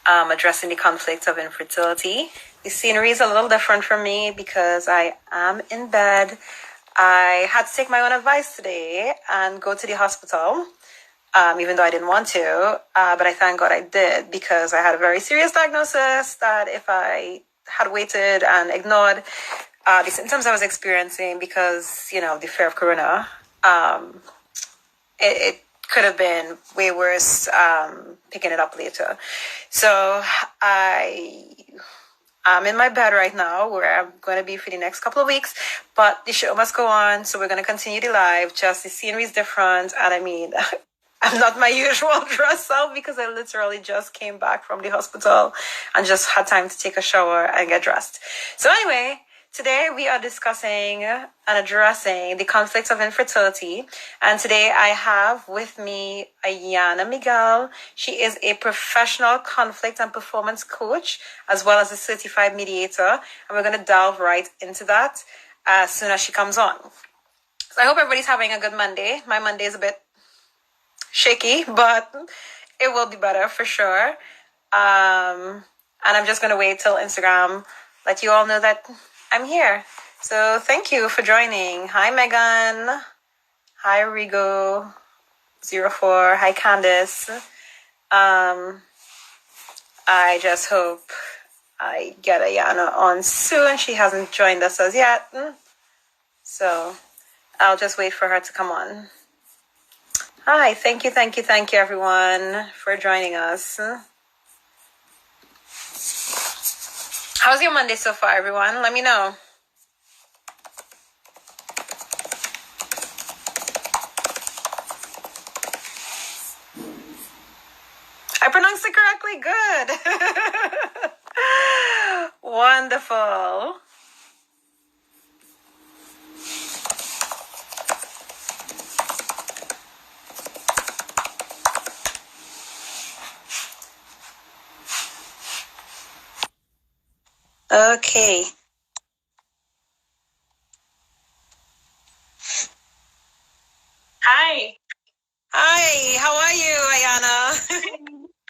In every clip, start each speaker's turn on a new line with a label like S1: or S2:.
S1: addressing the conflict of infertility. The scenery is a little different for me because I am in bed. I had to take my own advice today and go to the hospital, even though I didn't want to, but I thank God I did because I had a very serious diagnosis that if I had waited and ignored the symptoms I was experiencing because, the fear of corona, it could have been way worse picking it up later. So I'm in my bed right now where I'm going to be for the next couple of weeks, but the show must go on. So we're going to continue the live. Just the scenery is different. And I mean, I'm not my usual dress up because I literally just came back from the hospital and just had time to take a shower and get dressed. So anyway, today we are discussing and addressing the conflicts of infertility. And today I have with me Ayana Miguel. She is a professional conflict and performance coach, as well as a certified mediator. And we're going to delve right into that as soon as she comes on. So I hope everybody's having a good Monday. My Monday is a bit shaky, but it will be better for sure. And I'm just going to wait till Instagram let you all know that I'm here. So thank you for joining. Hi, Megan. Hi, Rigo04. Hi, Candice. I just hope I get Ayana on soon. She hasn't joined us as yet. So I'll just wait for her to come on. Hi, thank you, everyone, for joining us. How's your Monday so far, everyone? Let me know. I pronounced it correctly. Good. Wonderful. Okay.
S2: Hi.
S1: Hi, how are you, Ayana?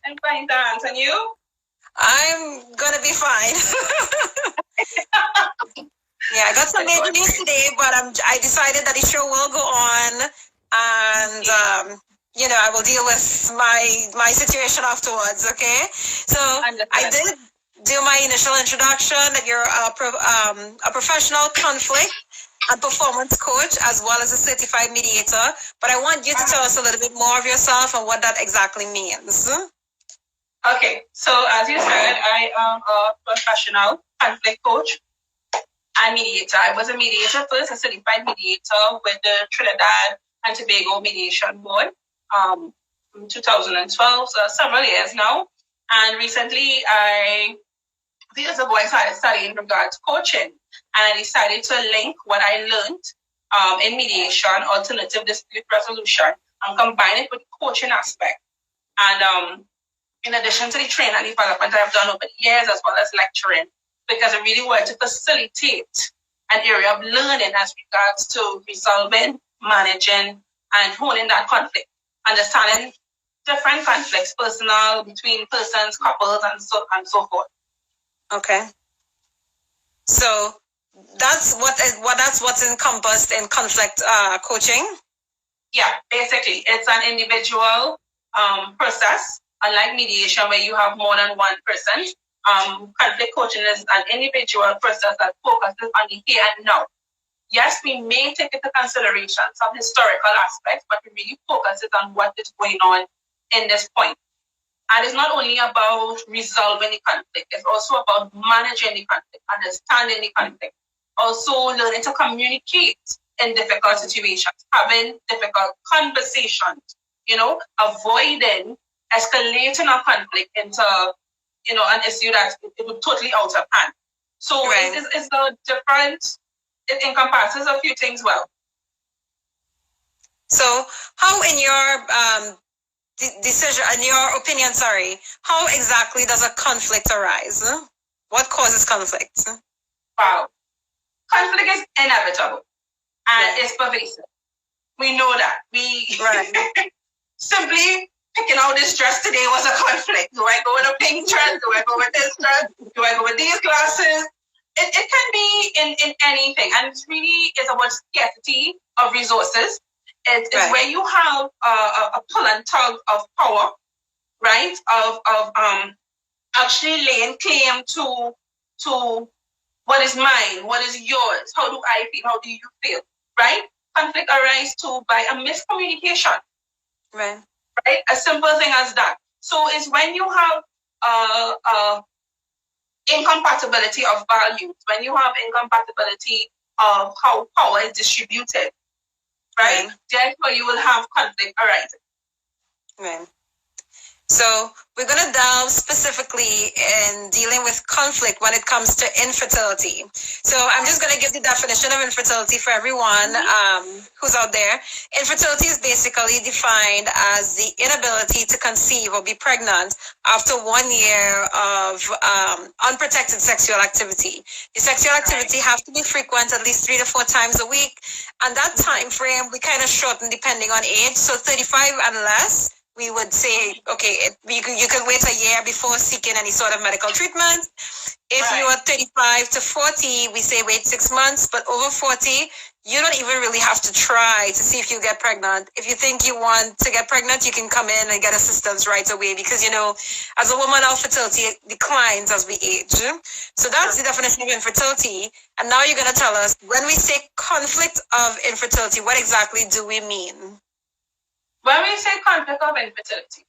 S2: I'm fine, thanks. And you?
S1: I'm gonna be fine. Yeah, I got some major news today, but I decided that the show will go on, and I will deal with my situation afterwards. Okay, so I did do my initial introduction that you're a professional conflict and performance coach as well as a certified mediator, but I want you to tell us a little bit more of yourself and what that exactly means.
S2: Okay, so as you said, I am a professional conflict coach and mediator. I was a mediator first, a certified mediator with the Trinidad and Tobago Mediation Board in 2012, so several years now. And recently, a few years ago, I started studying in regards to coaching, and I decided to link what I learned in mediation, alternative dispute resolution, and combine it with the coaching aspect. And in addition to the training and development I've done over the years, as well as lecturing, because I really want to facilitate an area of learning as regards to resolving, managing, and honing that conflict, understanding different conflicts, personal, between persons, couples, and so forth.
S1: Okay. So that's what's encompassed in conflict coaching.
S2: Yeah, basically, it's an individual process. Unlike mediation, where you have more than one person, conflict coaching is an individual process that focuses on the here and now. Yes, we may take into consideration some historical aspects, but we really focuses on what is going on in this point. And it's not only about resolving the conflict, it's also about managing the conflict, understanding the conflict, also learning to communicate in difficult situations, having difficult conversations, avoiding escalating a conflict into, an issue that it would totally out of hand. So right. It's a different, it encompasses a few things well.
S1: So how in your decision, in your opinion, how exactly does a conflict arise? What causes conflict?
S2: Wow. Conflict is inevitable and it's pervasive. We know that. Right. Simply picking out this dress today was a conflict. Do I go with a pink stress? Do I go with this stress? Do I go with these classes? It can be in anything, and it really is about scarcity of resources. It's where you have a pull and tug of power, right? Of actually laying claim to what is mine, what is yours, how do I feel, how do you feel, right? Conflict arises too by a miscommunication, right? A simple thing as that. So it's when you have incompatibility of values, when you have incompatibility of how power is distributed, right? Therefore, you will have conflict arising.
S1: Right. So we're going to delve specifically in dealing with conflict when it comes to infertility. So I'm just going to give the definition of infertility for everyone who's out there. Infertility is basically defined as the inability to conceive or be pregnant after 1 year of unprotected sexual activity. The sexual activity have to be frequent, at least 3 to 4 times a week. And that time frame, we kind of shorten depending on age. So 35 and less, we would say, okay, you could wait a year before seeking any sort of medical treatment. If you are 35 to 40, we say wait 6 months, but over 40, you don't even really have to try to see if you get pregnant. If you think you want to get pregnant, you can come in and get assistance right away because, you know, as a woman, our fertility declines as we age. So that's the definition of infertility. And now you're going to tell us, when we say conflict of infertility, what exactly do we mean?
S2: When we say conflict of infertility,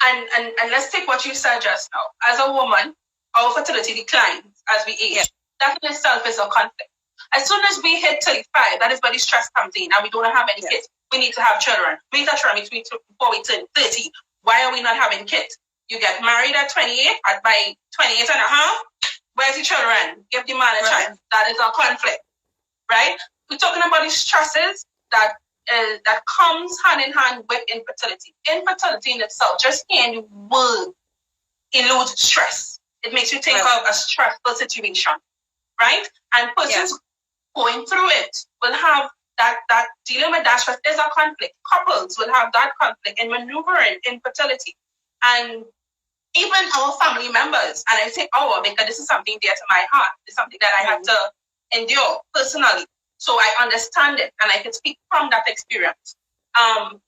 S2: and let's take what you said just now. As a woman, our fertility declines as we age. That in itself is a conflict. As soon as we hit 35, that is where the stress comes in, and we don't have any kids. We need to have children. We need to have children before we turn 30. Why are we not having kids? You get married at 28, by 28 and a half, where's the children? Give the man a child. That is a conflict, right? We're talking about the stresses that comes hand in hand with infertility. Infertility in itself, just hearing the word, eludes stress. It makes you think of a stressful situation, right? And persons going through it will have that dealing with that stress is a conflict. Couples will have that conflict in maneuvering infertility. And even our family members, and I say our because this is something dear to my heart. It's something that I have to endure personally. So I understand it, and I can speak from that experience.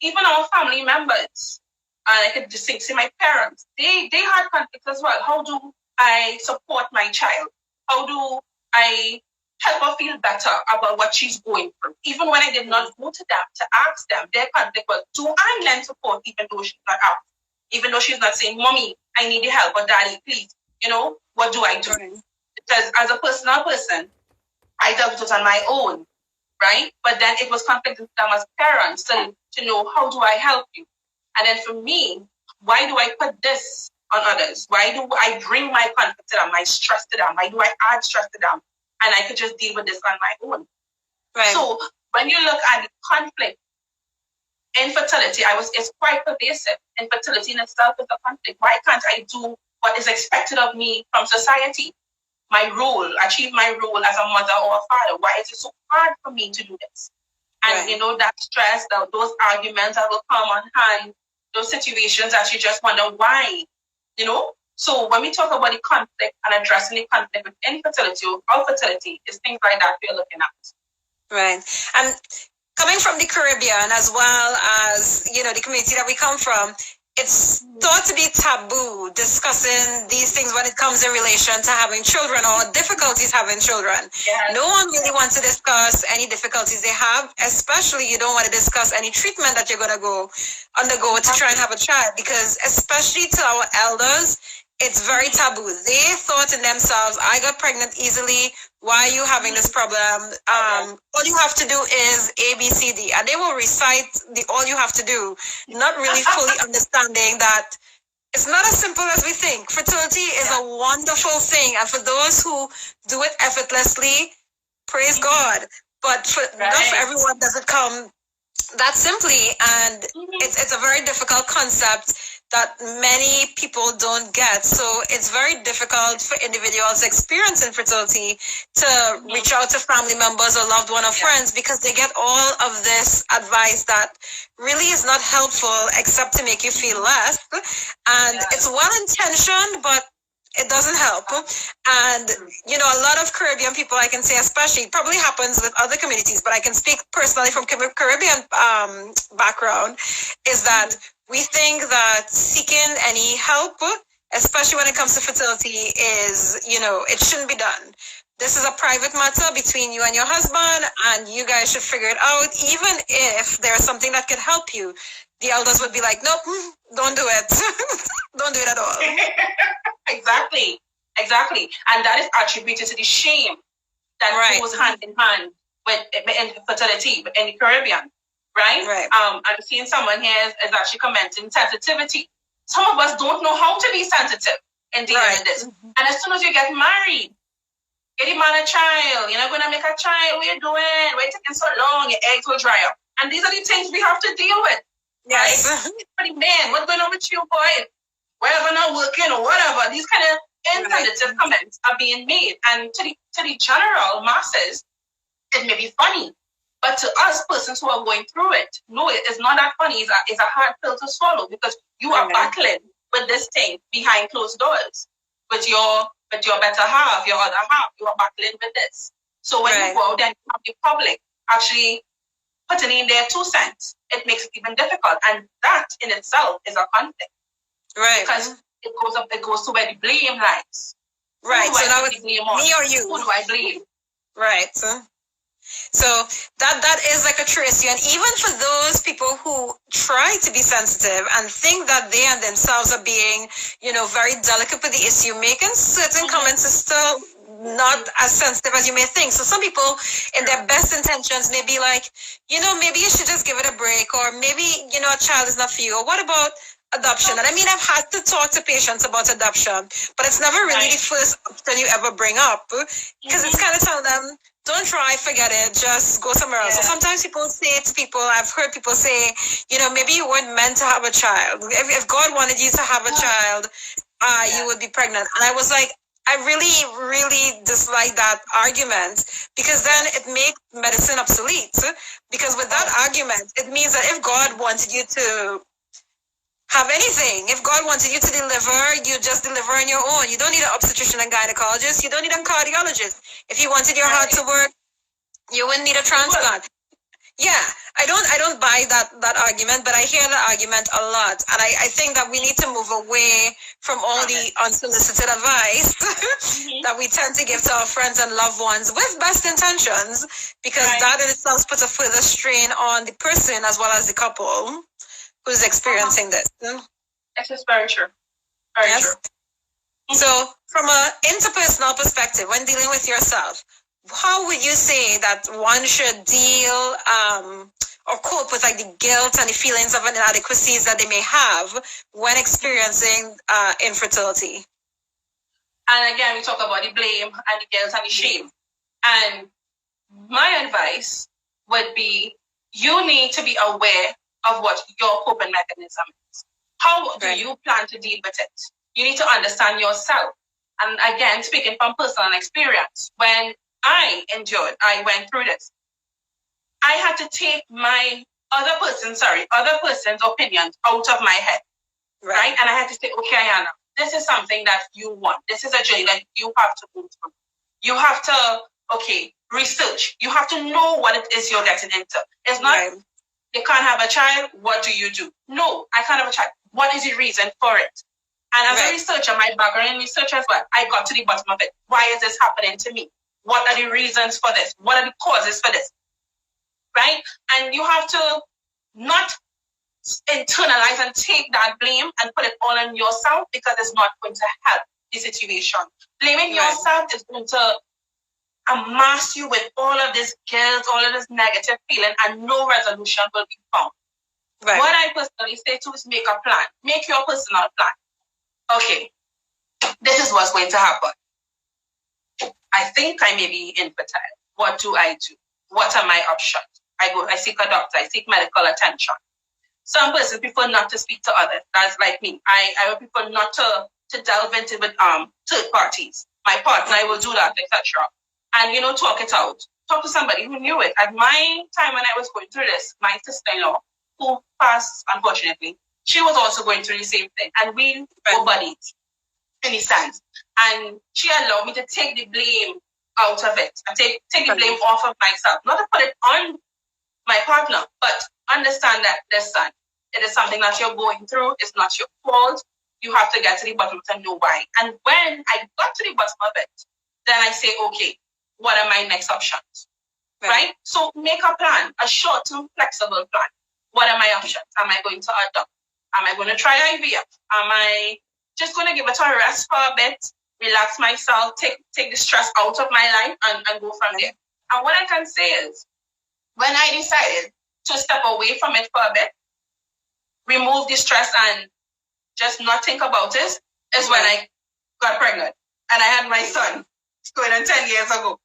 S2: Even our family members, and I could just say my parents, they had conflicts as well. How do I support my child? How do I help her feel better about what she's going through? Even when I did not go to them to ask them, their conflict was, do I lend support even though she's not out? Even though she's not saying, Mommy, I need your help, or Daddy, please, you know, what do I do? Because as a personal person, I dealt with it on my own, right? But then it was conflict with them as parents to know, how do I help you? And then for me, why do I put this on others? Why do I bring my conflict to them, my stress to them? Why do I add stress to them? And I could just deal with this on my own. Right. So when you look at the conflict, infertility, it's quite pervasive. Infertility in itself is a conflict. Why can't I do what is expected of me from society? My role, achieve my role as a mother or a father. Why is it so hard for me to do this? And you know, that stress, those arguments that will come on hand, those situations that you just wonder why, you know? So when we talk about the conflict and addressing the conflict with infertility or fertility, it's things like that we're looking at.
S1: Right. And coming from the Caribbean as well as, you know, the community that we come from, it's thought to be taboo discussing these things when it comes in relation to having children or difficulties having children. Yes. No one really wants to discuss any difficulties they have, especially you don't want to discuss any treatment that you're going to undergo to try and have a child, because especially to our elders, it's very taboo. They thought in themselves, I got pregnant easily. Why are you having this problem? All you have to do is A, B, C, D. And they will recite all you have to do, not really fully understanding that it's not as simple as we think. Fertility is a wonderful thing. And for those who do it effortlessly, praise God. But not for everyone does it come that simply. And it's a very difficult concept that many people don't get. So it's very difficult for individuals experiencing infertility to reach out to family members or loved one or friends, because they get all of this advice that really is not helpful except to make you feel less. And it's well-intentioned, but it doesn't help. And, you know, a lot of Caribbean people, I can say especially, probably happens with other communities, but I can speak personally from Caribbean background, is that we think that seeking any help, especially when it comes to fertility, is, you know, it shouldn't be done. This is a private matter between you and your husband, and you guys should figure it out. Even if there's something that could help you, the elders would be like, nope, don't do it. Don't do it at all.
S2: Exactly. And that is attributed to the shame that goes hand in hand with infertility in the Caribbean. Right? I'm seeing someone here is actually commenting sensitivity. Some of us don't know how to be sensitive in dealing with this. And as soon as you get married, get a man a child, you're not going to make a child, what are you doing? Why are you taking so long? Your eggs will dry up. And these are the things we have to deal with.
S1: Yes.
S2: Right? Man, what's going on with you, boy? Whatever, not working or whatever. These kind of insensitive comments are being made. And to the general masses, it may be funny. But to us persons who are going through it, no, it is not that funny. It's a hard pill to swallow, because you are battling with this thing behind closed doors with your better half, your other half. You are battling with this. So when you go out and have the public actually putting in their 2 cents, it makes it even difficult. And that in itself is a conflict. Right. Because it goes to where the blame lies.
S1: Right. So now it's me or you.
S2: Who do I blame?
S1: Right. So that is like a true issue. And even for those people who try to be sensitive and think that they and themselves are being, you know, very delicate with the issue, making certain comments is still not as sensitive as you may think. So some people in their best intentions may be like, you know, maybe you should just give it a break, or maybe, you know, a child is not for you, or what about adoption? And I mean, I've had to talk to patients about adoption, but it's never really the first option you ever bring up, because it's kind of telling them, don't try, forget it, just go somewhere else. So sometimes people say to people, I've heard people say, you know, maybe you weren't meant to have a child. If God wanted you to have a child, you would be pregnant. And I was like, I really, really dislike that argument, because then it makes medicine obsolete. Because with that argument, it means that if God wanted you to have anything, if God wanted you to deliver, you just deliver on your own. You don't need an obstetrician and gynecologist. You don't need a cardiologist. If you wanted your heart to work, you wouldn't need a transplant. Yeah, I don't buy that argument, but I hear the argument a lot. And I think that we need to move away from all the unsolicited advice that we tend to give to our friends and loved ones with best intentions, because that in itself puts a further strain on the person as well as the couple who's experiencing this.
S2: This is very true. Very true.
S1: So from an interpersonal perspective, when dealing with yourself, how would you say that one should deal or cope with like the guilt and the feelings of inadequacies that they may have when experiencing infertility?
S2: And again, we talk about the blame and the guilt and the shame. And my advice would be, you need to be aware of what your coping mechanism is. How do you plan to deal with it? You need to understand yourself. And again, speaking from personal experience, when I went through this, I had to take my other person's opinions out of my head. Right? And I had to say, okay, Ayana, this is something that you want. This is a journey that you have to go through. You have to, research. You have to know what it is you're getting into. It's not, you can't have a child, what do you do? No, I can't have a child. What is the reason for it? And as a researcher, my background in research as well, I got to the bottom of it. Why is this happening to me? What are the reasons for this? What are the causes for this? Right? And you have to not internalize and take that blame and put it all on yourself, because it's not going to help the situation. Blaming yourself is going to amass you with all of this guilt, all of this negative feeling, and no resolution will be found. What I personally say to is make a plan. Make your personal plan. Okay, this is what's going to happen. I think I may be infertile. What do I do? What are my options? I seek a doctor. I seek medical attention. Some persons prefer not to speak to others. That's like me. I would prefer not to delve into with third parties. My partner, I will do that, etc. And talk it out. Talk to somebody who knew it. At my time when I was going through this, my sister-in-law, who passed unfortunately, she was also going through the same thing. And we were buddies in a sense. And she allowed me to take the blame out of it. And take the blame off of myself. Not to put it on my partner, but understand that, listen, it is something that you're going through. It's not your fault. You have to get to the bottom to know why. And when I got to the bottom of it, then I say, okay, what are my next options? Right? So make a plan, a short-term, flexible plan. What are my options? Am I going to adopt? Am I going to try IVF? Am I just going to give it a rest for a bit, relax myself, take the stress out of my life, and go from there? And what I can say is, when I decided to step away from it for a bit, remove the stress and just not think about it, is when I got pregnant. And I had my son, going on 10 years ago.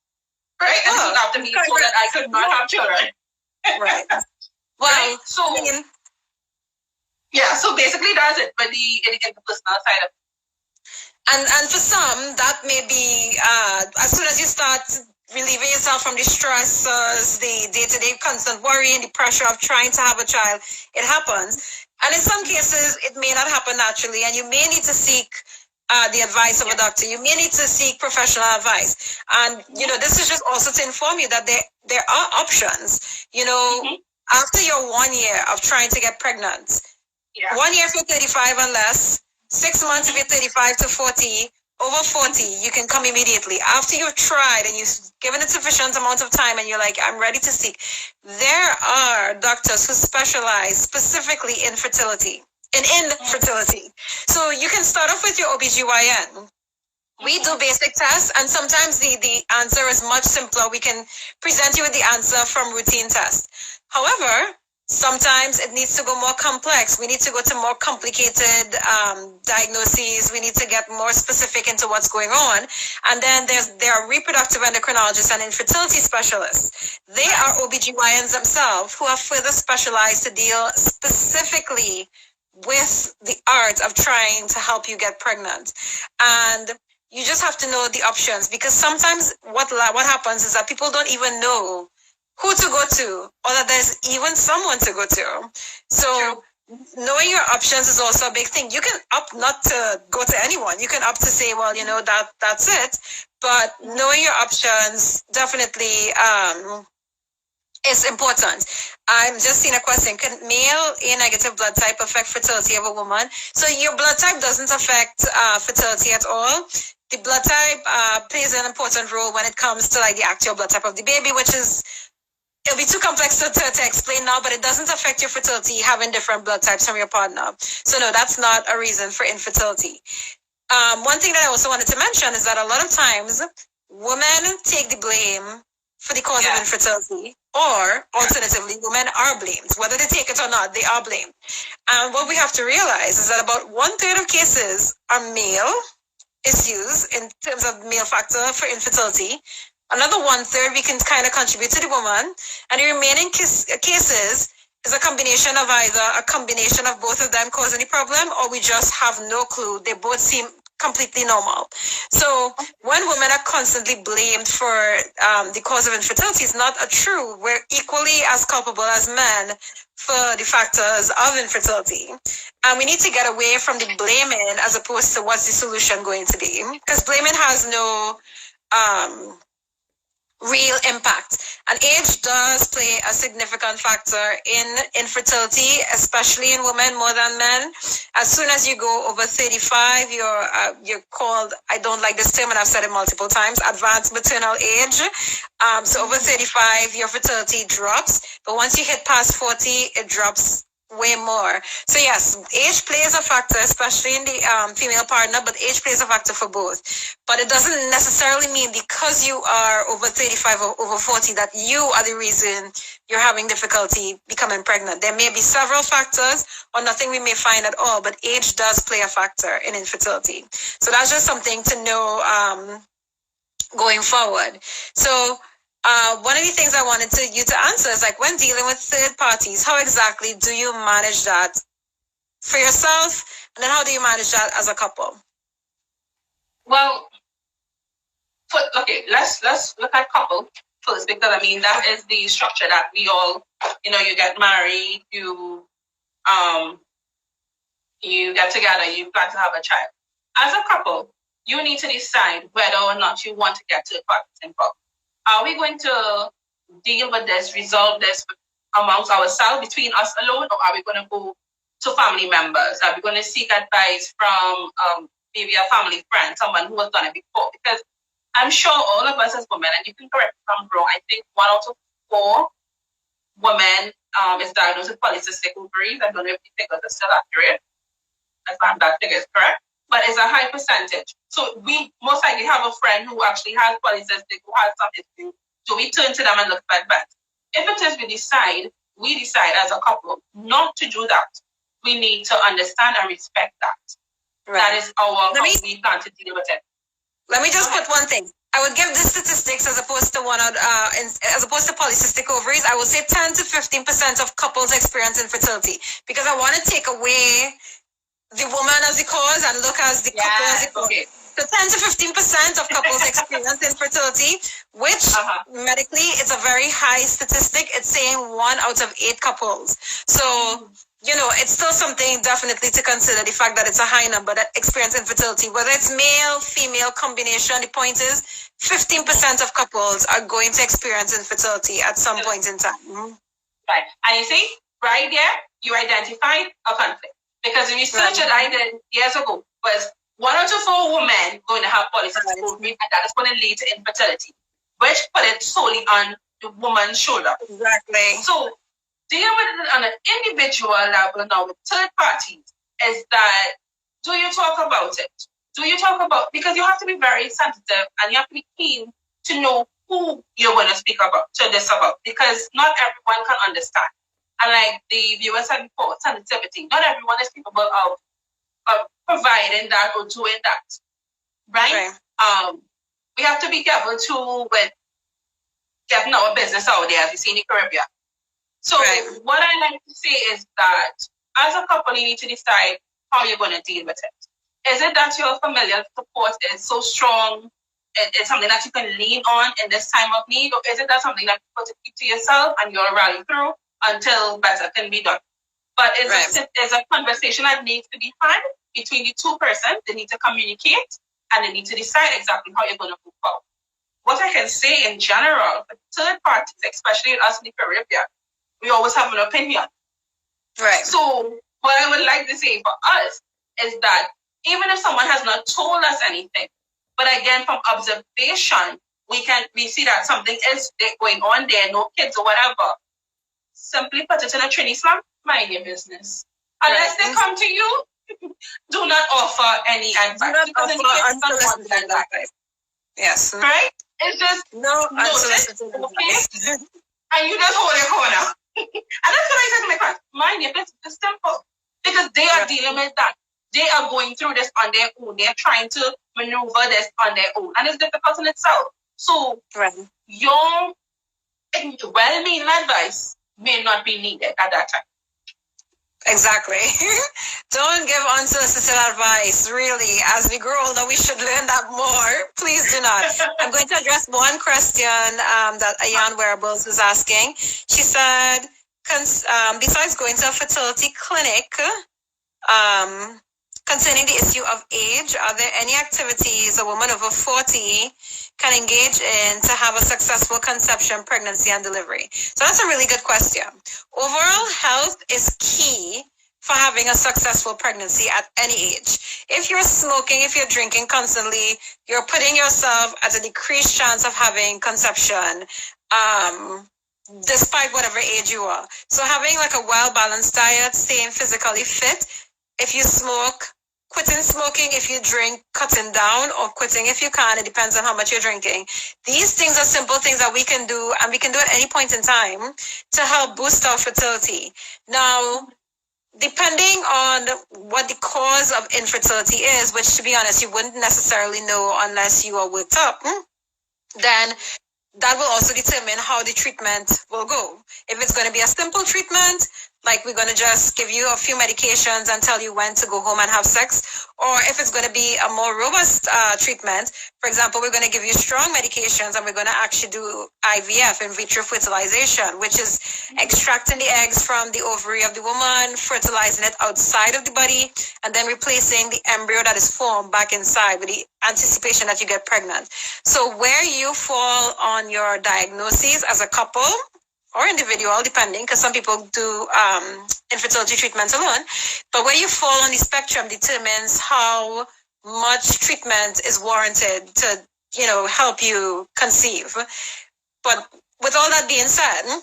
S2: Right? And this was after me told that I could not have children. Right. Well, right? So, yeah, so basically that's it for the personal side of it.
S1: And for some, that may be, as soon as you start relieving yourself from the stresses, the day-to-day constant worry and the pressure of trying to have a child, it happens. And in some cases, it may not happen naturally, and you may need to seek the advice of a doctor. You may need to seek professional advice. And, this is just also to inform you that there are options. After your 1 year of trying to get pregnant, 1 year if you're 35 and less, 6 months if you're 35 to 40, over 40, you can come immediately. After you've tried and you've given it sufficient amount of time and you're like, I'm ready to seek. There are doctors who specialize specifically in fertility. So you can start off with your OBGYN. We do basic tests, and sometimes the answer is much simpler. We can present you with the answer from routine tests. However, sometimes it needs to go more complex. We need to go to more complicated diagnoses. We need to get more specific into what's going on. And then there are reproductive endocrinologists and infertility specialists. They are OBGYNs themselves who are further specialized to deal specifically with the art of trying to help you get pregnant. And you just have to know the options, because sometimes what happens is that people don't even know who to go to, or that there's even someone to go to. So knowing your options is also a big thing. You can opt not to go to anyone. You can opt to say, well, that's it. But knowing your options definitely is important. I'm just seeing a question. Can male A negative blood type affect fertility of a woman? So your blood type doesn't affect fertility at all. The blood type plays an important role when it comes to the actual blood type of the baby, which is, it'll be too complex to explain now, but it doesn't affect your fertility having different blood types from your partner. So no, that's not a reason for infertility. One thing that I also wanted to mention is that a lot of times women take the blame for the cause of infertility, or alternatively, women are blamed. Whether they take it or not, they are blamed. And what we have to realize is that about 1/3 of cases are male issues in terms of male factor for infertility. Another 1/3 we can kind of contribute to the woman, and the remaining cases is a combination of either a combination of both of them causing the problem, or we just have no clue. They both seem completely normal. So when women are constantly blamed for the cause of infertility, it's not true. We're equally as culpable as men for the factors of infertility. And we need to get away from the blaming as opposed to what's the solution going to be. Because blaming has no real impact. And age does play a significant factor in infertility, especially in women more than men. As soon as you go over 35, you're called, I don't like this term and I've said it multiple times, advanced maternal age. So over 35, your fertility drops. But once you hit past 40, it drops way more. So yes, age plays a factor, especially in the female partner, but age plays a factor for both. But it doesn't necessarily mean because you are over 35 or over 40 that you are the reason you're having difficulty becoming pregnant. There may be several factors or nothing we may find at all, but age does play a factor in infertility. So that's just something to know going forward. So one of the things I wanted you to answer is like, when dealing with third parties, how exactly do you manage that for yourself, and then how do you manage that as a couple?
S2: Well, okay, let's look at couple first, because I mean that is the structure that we all, you get married, you get together, you plan to have a child. As a couple, you need to decide whether or not you want to get third parties involved. Are we going to deal with this, resolve this amongst ourselves, between us alone, or are we going to go to family members? Are we going to seek advice from maybe a family friend, someone who has done it before? Because I'm sure all of us as women, and you can correct me if I'm wrong, I think 1 out of 4 women is diagnosed with polycystic ovaries. I don't know if the figures are still accurate, if that figure is correct, but it's a high percentage. So we most likely have a friend who actually has polycystic, who has some issue. So we turn to them and look for advice. If it is we decide as a couple not to do that, we need to understand and respect that. Right. That is how we plan to deal with it.
S1: Let me just put one thing. I would give the statistics as opposed to as opposed to polycystic ovaries. I would say 10 to 15% of couples experience infertility, because I want to take away the woman as the cause and look as the couple as the cause. Okay. So 10 to 15% of couples experience infertility, which medically it's a very high statistic. It's saying 1 out of 8 couples. So it's still something definitely to consider, the fact that it's a high number that experience infertility, whether it's male, female combination. The point is 15% of couples are going to experience infertility at some point in time.
S2: Right. And you see, right there, you identified a conflict. Because the research that I did years ago was 1 out of 4 women going to have polycystic ovaries, and that is going to lead to infertility, which put it solely on the woman's shoulder.
S1: Exactly.
S2: So dealing with it on an individual level now with third parties is that, do you talk about it? Because you have to be very sensitive and you have to be keen to know who you're going to speak about, because not everyone can understand. And like the viewer said before, sensitivity, not everyone is capable of providing that or doing that, right? We have to be careful too with getting our business out there, as we see in the Caribbean. So what I like to say is that as a couple, you need to decide how you're going to deal with it. Is it that your familial support is so strong, it's something that you can lean on in this time of need, or is it that something that you put to keep to yourself and you'll rally through until better can be done? But it's a conversation that needs to be had between the two persons. They need to communicate and they need to decide exactly how you're going to move forward. What I can say in general, for third parties, especially us in the Caribbean, we always have an opinion. Right. So what I would like to say for us is that even if someone has not told us anything, but again, from observation, we see that something is going on there, no kids or whatever. Simply put it in a Trini slam, mind your business. Unless they come to you, do not offer any advice.
S1: Yes.
S2: Right? It's just notice, okay? And you just hold your corner. And that's what I said to my class. Mind your business. It's simple. Because they are dealing with that. They are going through this on their own. They're trying to maneuver this on their own. And it's difficult in itself. So your well-meaning advice may not be needed at that time.
S1: Exactly. Don't give unsolicited advice. Really, as we grow older, we should learn that more. Please do not. I'm going to address one question that Ayan Wearables is asking. She said, besides going to a fertility clinic, concerning the issue of age, are there any activities a woman over 40 can engage in to have a successful conception, pregnancy, and delivery? So that's a really good question. Overall health is key for having a successful pregnancy at any age. If you're smoking, if you're drinking constantly, you're putting yourself at a decreased chance of having conception, despite whatever age you are. So having like a well-balanced diet, staying physically fit. If you smoke, quitting smoking. If you drink, cutting down, or quitting if you can. It depends on how much you're drinking. These things are simple things that we can do, and we can do at any point in time to help boost our fertility. Now, depending on what the cause of infertility is, which to be honest, you wouldn't necessarily know unless you are worked up, then that will also determine how the treatment will go. If it's going to be a simple treatment, like we're going to just give you a few medications and tell you when to go home and have sex, or if it's going to be a more robust treatment, for example, we're going to give you strong medications and we're going to actually do IVF, in vitro fertilization, which is extracting the eggs from the ovary of the woman, fertilizing it outside of the body, and then replacing the embryo that is formed back inside with the anticipation that you get pregnant. So where you fall on your diagnosis as a couple or individual, depending, because some people do infertility treatments alone, but where you fall on the spectrum determines how much treatment is warranted to, help you conceive. But with all that being said,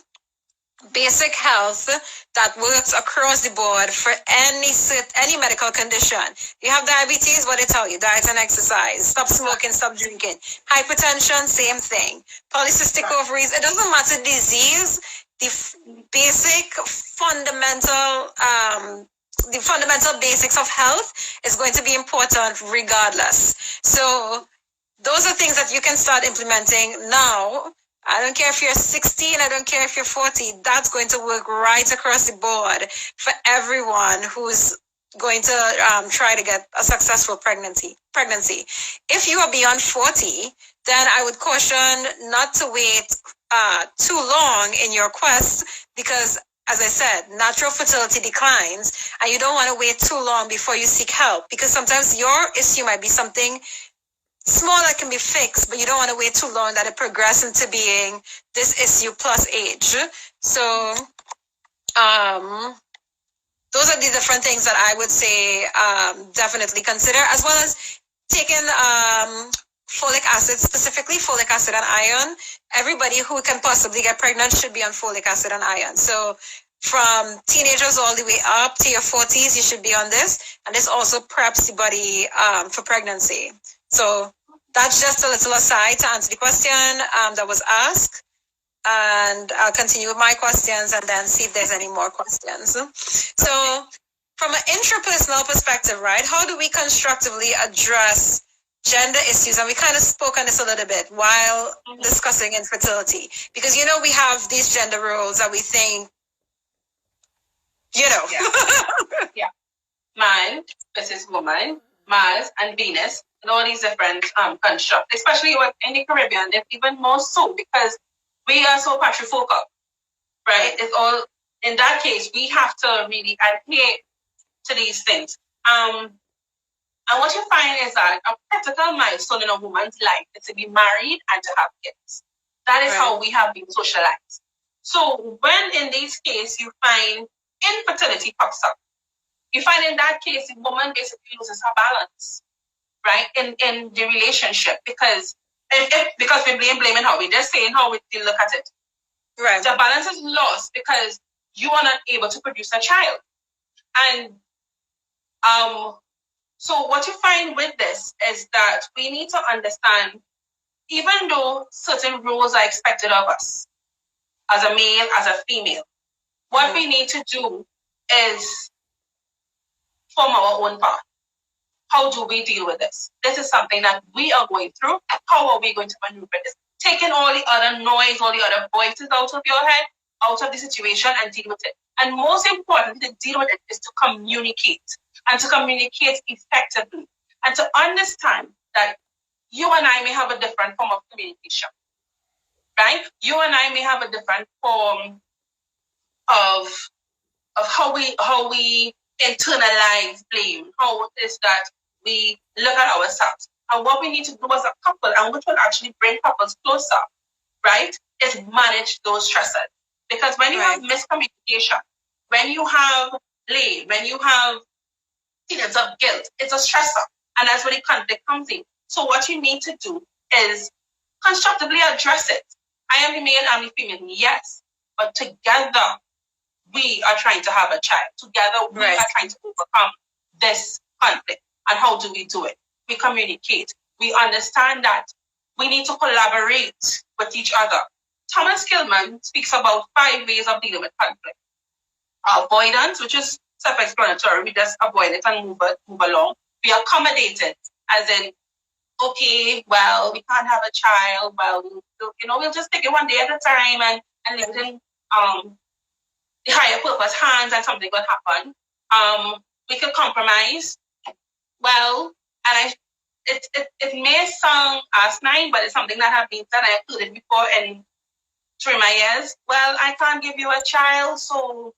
S1: basic health that works across the board for any medical condition. You have diabetes, what they tell you, diet and exercise, stop smoking, stop drinking. Hypertension, same thing. Polycystic ovaries, it doesn't matter disease, the basic fundamental basics of health is going to be important regardless. So those are things that you can start implementing now. I don't care if you're 16, I don't care if you're 40, that's going to work right across the board for everyone who's going to try to get a successful pregnancy. If you are beyond 40, then I would caution not to wait too long in your quest, because as I said, natural fertility declines and you don't want to wait too long before you seek help, because sometimes your issue might be something small that can be fixed, but you don't want to wait too long that it progresses into being this issue plus age. So those are the different things that I would say definitely consider, as well as taking folic acid, specifically folic acid and iron. Everybody who can possibly get pregnant should be on folic acid and iron. So from teenagers all the way up to your 40s, you should be on this. And this also preps the body for pregnancy. So that's just a little aside to answer the question that was asked. And I'll continue with my questions and then see if there's any more questions. So from an intrapersonal perspective, right, how do we constructively address gender issues? And we kind of spoke on this a little bit while discussing infertility. Because, we have these gender roles that we think,
S2: Yeah. Yeah. Man versus woman, Mars and Venus, and all these different constructs, especially in the Caribbean, even more so because we are so patriarchal, right? It's all, in that case, we have to really adhere to these things. And what you find is that a critical milestone in a woman's life is to be married and to have kids. That is how we have been socialized. So when in this case you find infertility pops up, you find in that case the woman basically loses her balance, right, in the relationship, because we're blaming her. We're just saying how we look at it.
S1: Right.
S2: The balance is lost because you are not able to produce a child. And so what you find with this is that we need to understand, even though certain roles are expected of us, as a male, as a female, what we need to do is form our own path. How do we deal with this? This is something that we are going through. How are we going to maneuver this? Taking all the other noise, all the other voices out of your head, out of the situation, and deal with it. And most important to deal with it is to communicate, and to communicate effectively, and to understand that you and I may have a different form of communication, right? You and I may have a different form of how we internalize blame, how it is that we look at ourselves. And what we need to do as a couple, and which will actually bring couples closer, right, is manage those stresses. Because when you have miscommunication, when you have blame, when you have feelings of guilt, it's a stressor. And that's where the conflict comes in. So what you need to do is constructively address it. I am the male, I'm the female, yes. But together, we are trying to have a child. Together, we are trying to overcome this conflict. And how do we do it? We communicate. We understand that we need to collaborate with each other. Thomas Kilman speaks about 5 ways of dealing with conflict. Avoidance, which is self-explanatory. We just avoid it and move along. We accommodate it, as in okay, well, we can't have a child. Well, we'll just take it one day at a time and leave it in the higher purpose hands, and something will happen. We could compromise. Well, and it may sound asinine, but it's something that I've been said. I heard it before and through my years. Well, I can't give you a child, so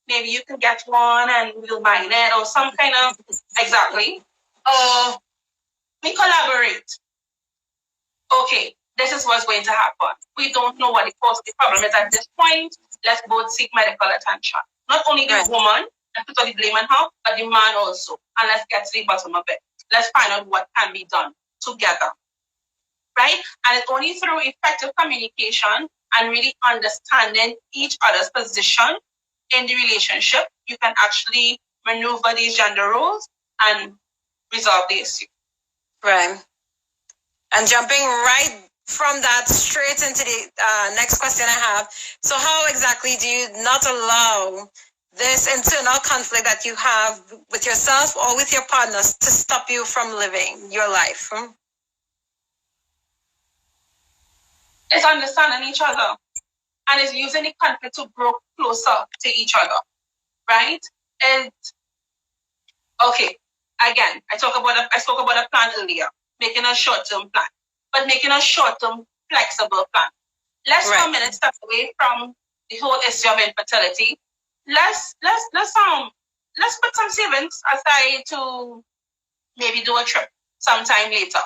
S2: maybe you can get one and we'll buy it, or some kind of exactly. We collaborate. Okay, this is what's going to happen. We don't know what the cause of the problem is at this point. Let's both seek medical attention. Not only the woman, and put all the blame on her, but the man also. And let's get to the bottom of it. Let's find out what can be done together. Right? And it's only through effective communication and really understanding each other's position in the relationship, you can actually maneuver these gender roles and resolve the issue.
S1: Right. And jumping right from that straight into the next question I have. So how exactly do you not allow this internal conflict that you have with yourself or with your partners to stop you from living your life?
S2: It's understanding each other, and it's using the conflict to grow closer to each other, right? And okay, again, I spoke about a plan earlier, making a short-term plan, but making a short-term flexible plan. Let's for a minute step away from the whole issue of infertility. Let's put some savings aside to maybe do a trip sometime later.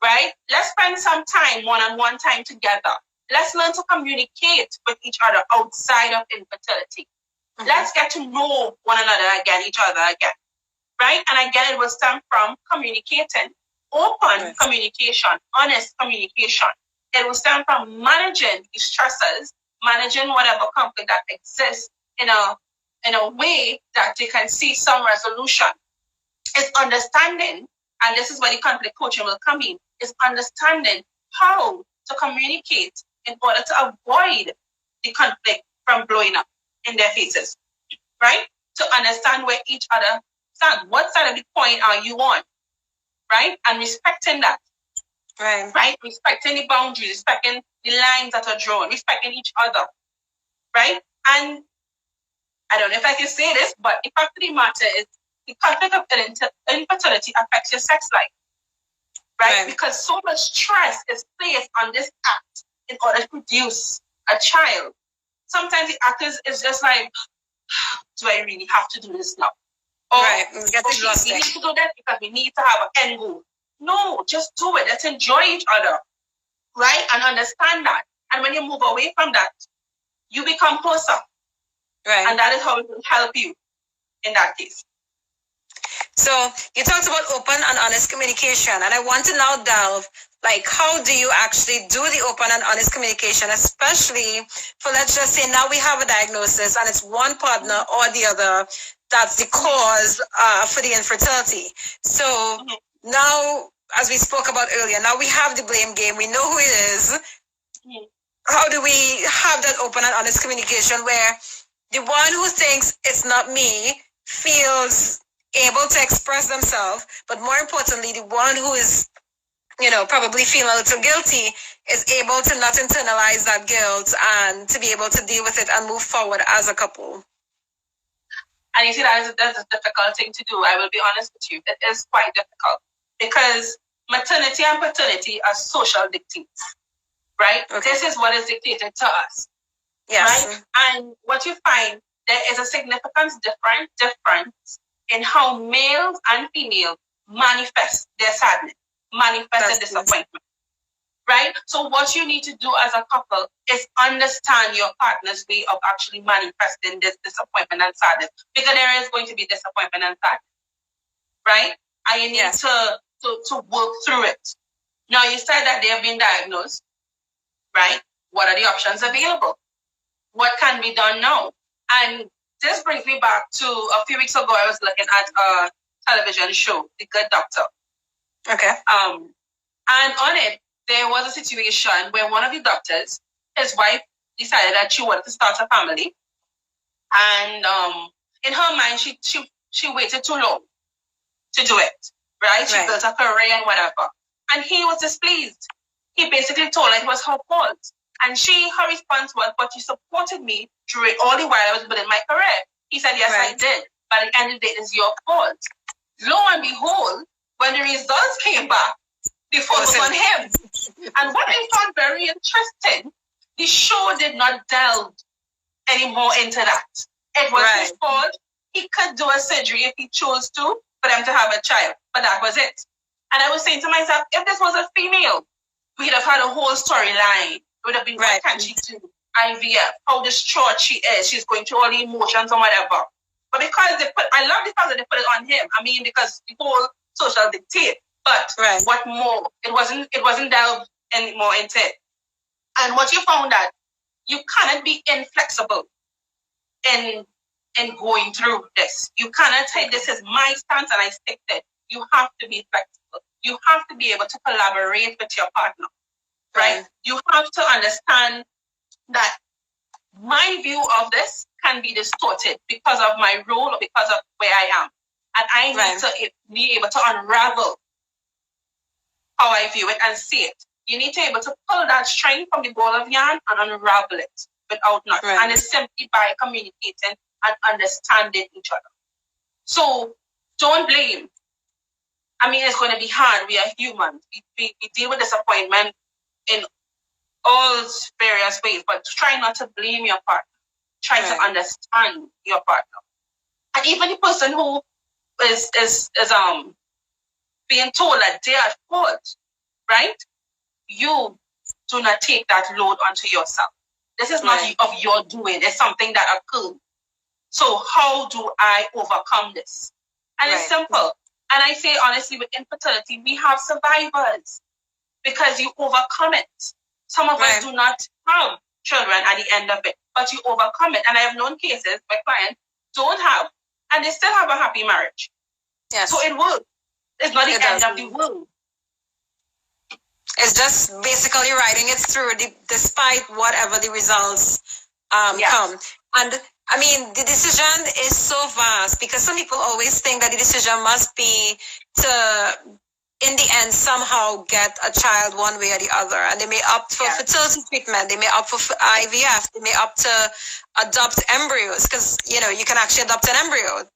S2: Right? Let's spend some time, one-on-one time together. Let's learn to communicate with each other outside of infertility. Mm-hmm. Let's get to know one another again, each other again. Right? And again, it will stem from communicating, open communication, honest communication. It will stem from managing the stresses, managing whatever conflict that exists in a way that they can see some resolution. It's understanding, and this is where the conflict coaching will come in, is understanding how to communicate in order to avoid the conflict from blowing up in their faces, right? To understand where each other stands. What side of the coin are you on, right? And respecting that, right? Respecting the boundaries, respecting the lines that are drawn, respecting each other, right? And I don't know if I can say this, but the fact of the matter is the conflict of infertility affects your sex life. Right? Because so much stress is placed on this act in order to produce a child. Sometimes the act is just like, do I really have to do this now? Or we need to do that because we need to have an end goal. No, just do it. Let's enjoy each other. Right? And understand that. And when you move away from that, you become closer. Right. And that is how it will help you in that case.
S1: So you talked about open and honest communication, and I want to now delve, like, how do you actually do the open and honest communication, especially for, let's just say, now we have a diagnosis and it's one partner or the other that's the cause for the infertility. So now, as we spoke about earlier, now we have the blame game. We know who it is. How do we have that open and honest communication where the one who thinks it's not me feels able to express themselves, but more importantly, the one who is, probably feeling a little guilty is able to not internalize that guilt and to be able to deal with it and move forward as a couple?
S2: And you see, that's a difficult thing to do. I will be honest with you. It is quite difficult because maternity and paternity are social dictates, right? Okay. This is what is dictated to us. Yes. Right? And what you find, there is a significant difference in how males and females manifest their sadness, manifest their disappointment, right? So what you need to do as a couple is understand your partner's way of actually manifesting this disappointment and sadness, because there is going to be disappointment and sadness, right? And you need to work through it. Now, you said that they have been diagnosed, right? What are the options available? What can be done now? And this brings me back to a few weeks ago, I was looking at a television show, The Good Doctor. Okay. And on it, there was a situation where one of the doctors, his wife, decided that she wanted to start a family. And in her mind, she waited too long to do it, right? She built a career and whatever. And he was displeased. He basically told her it was her fault. And her response was, but you supported me during all the while I was building my career. He said, yes, I did. But at the end of the day, it's your fault. Lo and behold, when the results came back, the fault was on him. And what I found very interesting, the show did not delve any more into that. It was his fault. He could do a surgery if he chose to for them to have a child. But that was it. And I was saying to myself, if this was a female, we'd have had a whole storyline. It would have been, what can she do? IVF, how distraught she is. She's going through all the emotions and whatever. But because I love the fact that they put it on him. I mean, because the whole social dictate. But what more? It wasn't delved any more into it. And what you found that you cannot be inflexible in going through this. You cannot say this is my stance and I stick to it. You have to be flexible. You have to be able to collaborate with your partner. Right? You have to understand that my view of this can be distorted because of my role or because of where I am. And I need to be able to unravel how I view it and see it. You need to be able to pull that string from the ball of yarn and unravel it without knots. And it's simply by communicating and understanding each other. So don't blame. I mean, it's going to be hard. We are human. We deal with disappointment in all various ways, but try not to blame your partner. Try to understand your partner. And even the person who is being told that they are at fault, right? You do not take that load onto yourself. This is not of your doing. It's something that occurred. So how do I overcome this? And it's simple. And I say honestly, with infertility, we have survivors because you overcome it. Some of us do not have children at the end of it, but you overcome it. And I have known cases where clients don't have, and they still have a happy marriage. Yes. So it works. It's not the end of the world.
S1: It's just basically riding it through despite whatever the results come. And I mean, the decision is so vast because some people always think that the decision must be to, in the end, somehow get a child one way or the other. And they may opt for fertility treatment. They may opt for IVF. They may opt to adopt embryos because, you know, you can actually adopt an embryo.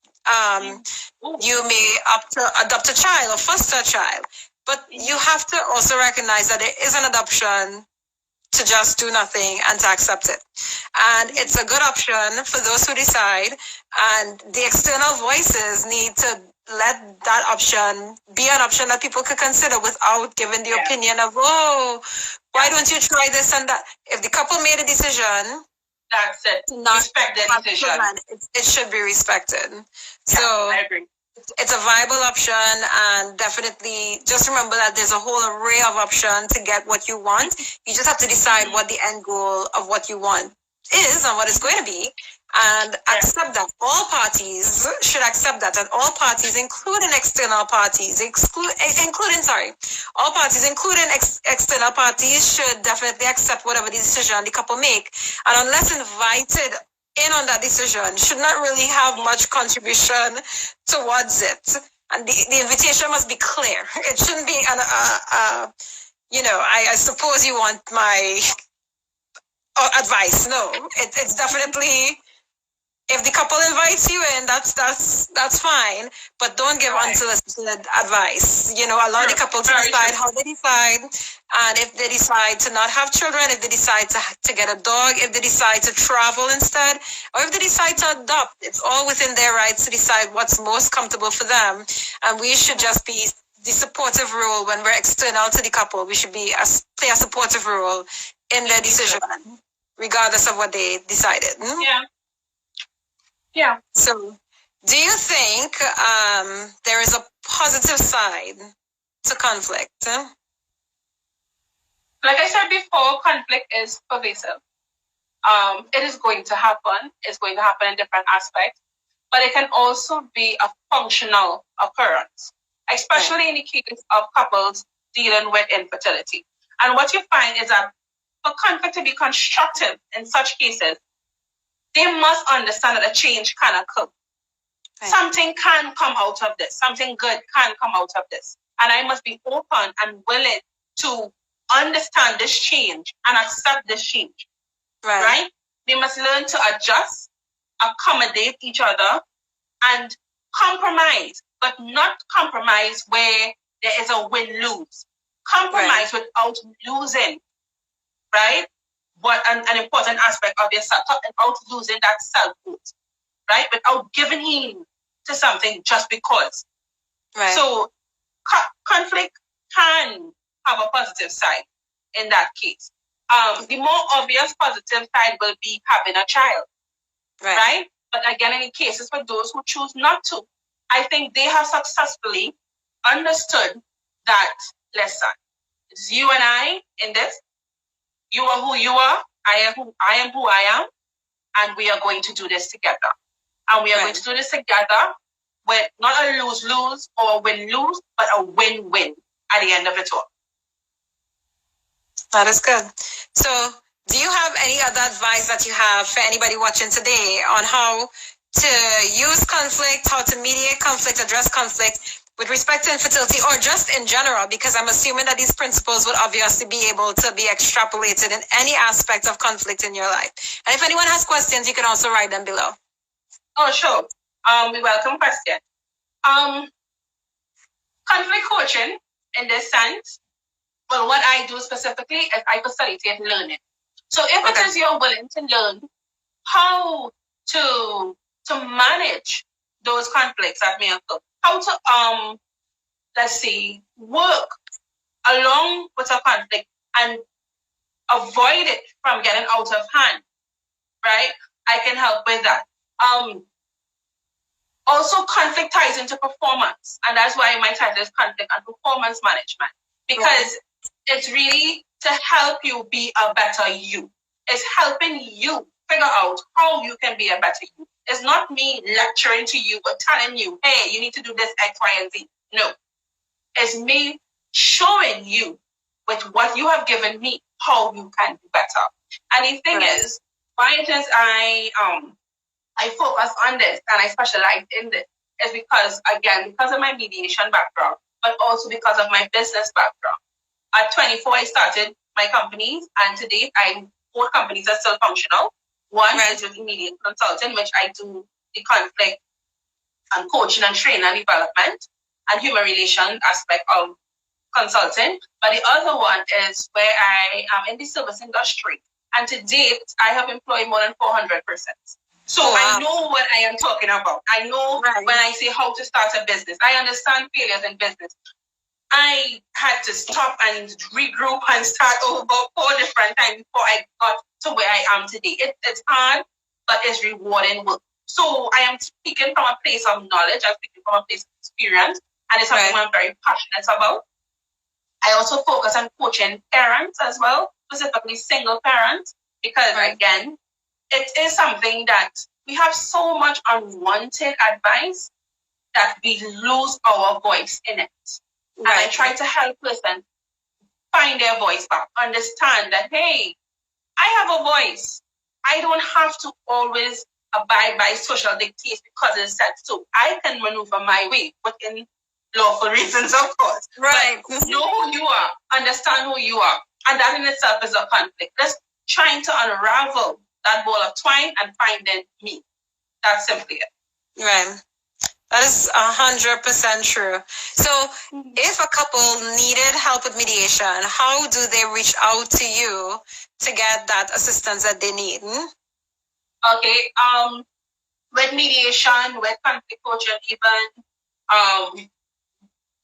S1: You may opt to adopt a child or foster a child. But you have to also recognize that there is an adoption to just do nothing and to accept it. And it's a good option for those who decide. And the external voices need to let that option be an option that people could consider without giving the opinion of, oh, why don't you try this and that? If the couple made a decision,
S2: that's it. Respect the decision.
S1: It should be respected.
S2: Yeah, so I agree.
S1: It's a viable option, and definitely just remember that there's a whole array of options to get what you want. You just have to decide what the end goal of what you want is and what it's going to be, and accept that. All parties should accept that, and all parties, including external parties, all parties, including external parties, should definitely accept whatever the decision the couple make, and unless invited in on that decision, should not really have much contribution towards it. And the invitation must be clear. It shouldn't be I suppose you want my advice. No, it's definitely, if the couple invites you in, that's fine, but don't give unsolicited advice. You know, allow the couple to decide how they decide, and if they decide to not have children, if they decide to get a dog, if they decide to travel instead, or if they decide to adopt, it's all within their rights to decide what's most comfortable for them. And we should just be the supportive role when we're external to the couple. We should play a supportive role in their decision, regardless of what they decided.
S2: Yeah.
S1: So, do you think there is a positive side to conflict?
S2: Like I said before, conflict is pervasive. It is going to happen. It's going to happen in different aspects. But it can also be a functional occurrence, especially in the case of couples dealing with infertility. And what you find is that for conflict to be constructive in such cases, they must understand that a change can occur. Something can come out of this. Something good can come out of this. and I must be open and willing to understand this change and accept this change. Right? They must learn to adjust, accommodate each other, and compromise, but not compromise where there is a win-lose. Compromise without losing, right? What an important aspect of yourself, without losing that self-worth, right? Without giving in to something just because. Right. So conflict can have a positive side in that case. The more obvious positive side will be having a child, right? But again, in cases for those who choose not to, I think they have successfully understood that, listen, it's you and I in this. You are who you are. I am who I am. And we are going to do this together. And we are going to do this together with not a lose-lose or win-lose, but a win-win at the end of it all.
S1: That is good. So, do you have any other advice that you have for anybody watching today on how to use conflict, how to mediate conflict, address conflict with respect to infertility, or just in general? Because I'm assuming that these principles would obviously be able to be extrapolated in any aspect of conflict in your life. And if anyone has questions, you can also write them below.
S2: Oh, sure. We welcome questions. Conflict coaching, in this sense, well, what I do specifically is I facilitate learning. So if it is you're willing to learn how to manage those conflicts that may occur, how to let's see, work along with a conflict and avoid it from getting out of hand, right? I can help with that. Also, conflict ties into performance, and that's why my title is Conflict and Performance Management, because it's really to help you be a better you. It's helping you figure out how you can be a better you. It's not me lecturing to you or telling you, hey, you need to do this X, Y, and Z. No. It's me showing you with what you have given me how you can do better. And the thing is, why it is I focus on this and I specialize in this is because, again, because of my mediation background, but also because of my business background. At 24, I started my companies, and to date, both companies are still functional. One is with immediate consulting, which I do the conflict and coaching and training and development and human relations aspect of consulting. But the other one is where I am in the service industry. And to date, I have employed more than 400 persons. So I know what I am talking about. I know when I say how to start a business. I understand failures in business. I had to stop and regroup and start over 4 different times before I got to where I am today. It's hard, but it's rewarding work. So I am speaking from a place of knowledge. I'm speaking from a place of experience. And it's something I'm very passionate about. I also focus on coaching parents as well, specifically single parents, because again, it is something that we have so much unwanted advice that we lose our voice in it. And I try to help person find their voice back, understand that, hey, I have a voice. I don't have to always abide by social dictates because it's said so. I can maneuver my way within lawful reasons, of course. Right. But know who you are, understand who you are. And that in itself is a conflict. Just trying to unravel that ball of twine and finding me. That's simply it.
S1: Right. That is 100% true. So if a couple needed help with mediation, how do they reach out to you to get that assistance that they need?
S2: Okay. With mediation, with conflict coaching, even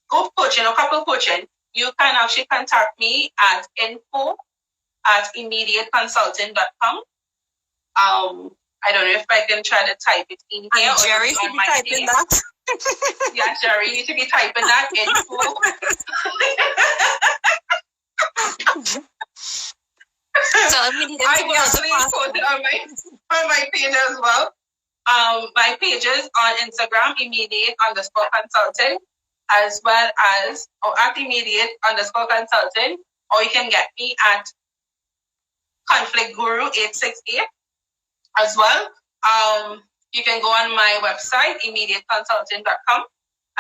S2: group coaching or couple coaching, you can actually contact me at info@immediateconsulting.com. I don't know if I can try to type it in here.
S1: And Jerry should be typing that.
S2: Yeah, Jerry, you should be typing that info.
S1: So
S2: I will actually post it on my page as well. My pages on Instagram, immediate_consulting, as well as at immediate_consulting, or you can get me at Conflict Guru 868 as well. You can go on my website, immediateconsulting.com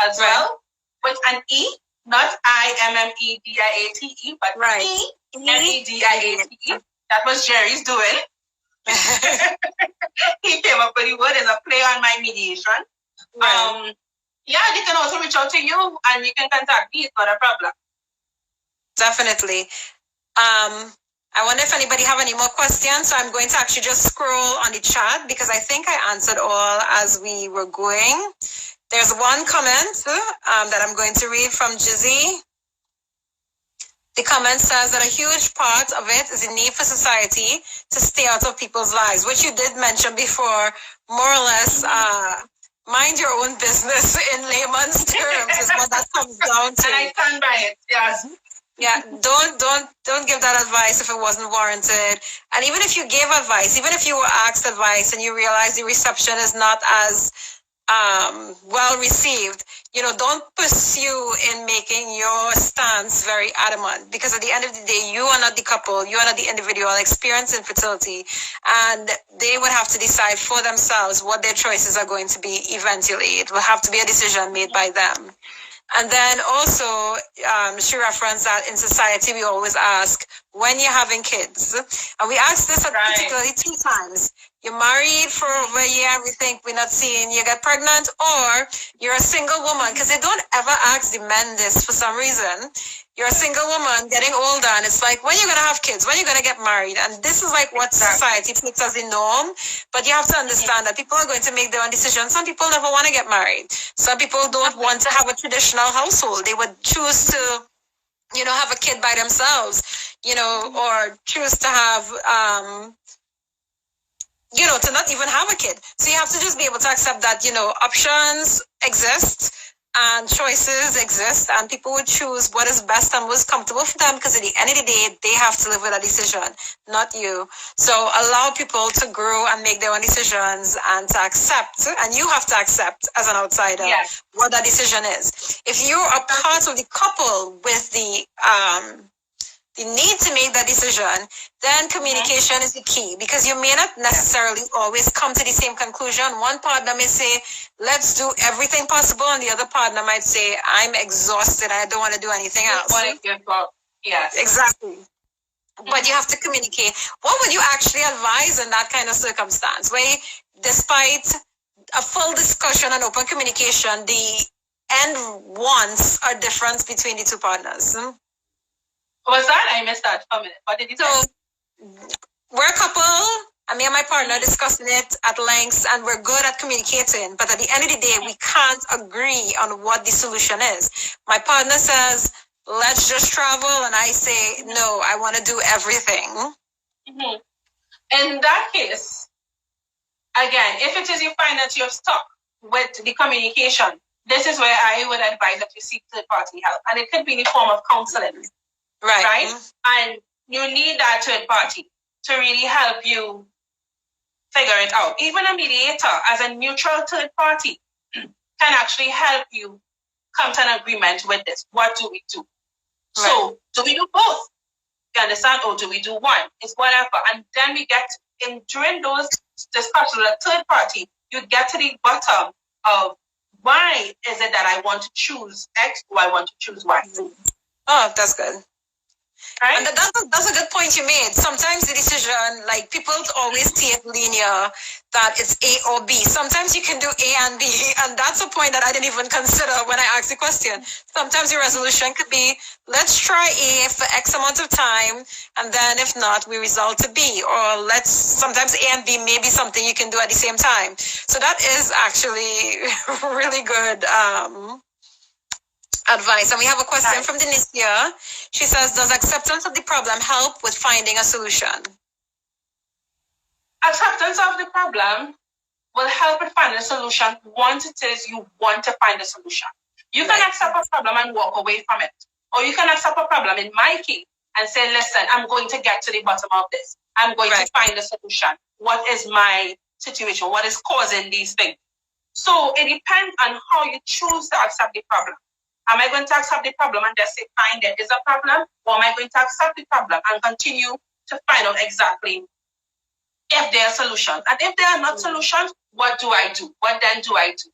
S2: as well, with an E, Not IMMEDIATE, but EMEDIATE. That was Jerry's doing. He came up with the word as a play on my mediation. Right. Yeah, they can also reach out to you and you can contact me. It's not a problem.
S1: Definitely. I wonder if anybody have any more questions. So I'm going to actually just scroll on the chat because I think I answered all as we were going. There's one comment that I'm going to read from Jizzy. The comment says that a huge part of it is the need for society to stay out of people's lives, which you did mention before, more or less, mind your own business in layman's terms is what that comes down to.
S2: And I stand by it, yes.
S1: Yeah, don't give that advice if it wasn't warranted. And even if you gave advice, even if you were asked advice and you realize the reception is not as well received, don't pursue in making your stance very adamant, because at the end of the day, you are not the couple, you are not the individual experiencing infertility, and they would have to decide for themselves what their choices are going to be eventually. It will have to be a decision made by them. And then also, she referenced that in society, we always ask, when you're having kids? And we asked this particularly 2 times. You're married for over a year, we think we're not seeing you get pregnant, or you're a single woman, because they don't ever ask the men this for some reason. You're a single woman getting older, and it's like, when you're going to have kids, when you're going to get married, and this is like what society takes as the norm. But you have to understand that people are going to make their own decisions. Some people never want to get married. Some people don't want to have a traditional household. They would choose to, have a kid by themselves, or choose to have, to not even have a kid. So you have to just be able to accept that, options exist and choices exist, and people would choose what is best and what's comfortable for them, because at the end of the day, they have to live with a decision, not you. So allow people to grow and make their own decisions and to accept, and you have to accept as an outsider what that decision is. If you're a part of the couple with the need to make that decision, then communication is the key, because you may not necessarily always come to the same conclusion. One partner may say, let's do everything possible, and the other partner might say, I'm exhausted, I don't want to do anything else.
S2: Yes.
S1: Exactly. But you have to communicate. What would you actually advise in that kind of circumstance, where despite a full discussion and open communication, the end wants are different between the 2 partners?
S2: Was that? I missed that for a minute. What did you say?
S1: So, we're a couple, and me and my partner discussing it at length, and we're good at communicating. But at the end of the day, we can't agree on what the solution is. My partner says, let's just travel, and I say, no, I want to do everything.
S2: In that case, again, if it is you find that you're stuck with the communication, this is where I would advise that you seek third-party help. And it could be in the form of counseling. Right? And you need that third party to really help you figure it out. Even a mediator, as a neutral third party, can actually help you come to an agreement with this. What do we do? Right. So, do we do both? You understand? Or do we do one? It's whatever. And then we get in during those discussions with a third party, you get to the bottom of why is it that I want to choose X or I want to choose Y.
S1: Oh, that's good.
S2: Right?
S1: And that's a good point you made. Sometimes the decision, like people always take linear that it's A or B. Sometimes you can do A and B, and that's a point that I didn't even consider when I asked the question. Sometimes your resolution could be, let's try A for X amount of time, and then if not, we result to B. Or sometimes A and B may be something you can do at the same time. So that is actually really good advice. And we have a question from Denicia. She says, does acceptance of the problem help with finding a solution?
S2: Acceptance of the problem will help with finding a solution once it is you want to find a solution. You can accept a problem and walk away from it. Or you can accept a problem, in my case, and say, listen, I'm going to get to the bottom of this. I'm going to find a solution. What is my situation? What is causing these things? So it depends on how you choose to accept the problem. Am I going to accept the problem and just say, fine, there is a problem? Or am I going to accept the problem and continue to find out exactly if there are solutions? And if there are not solutions, what do I do? What then do I do?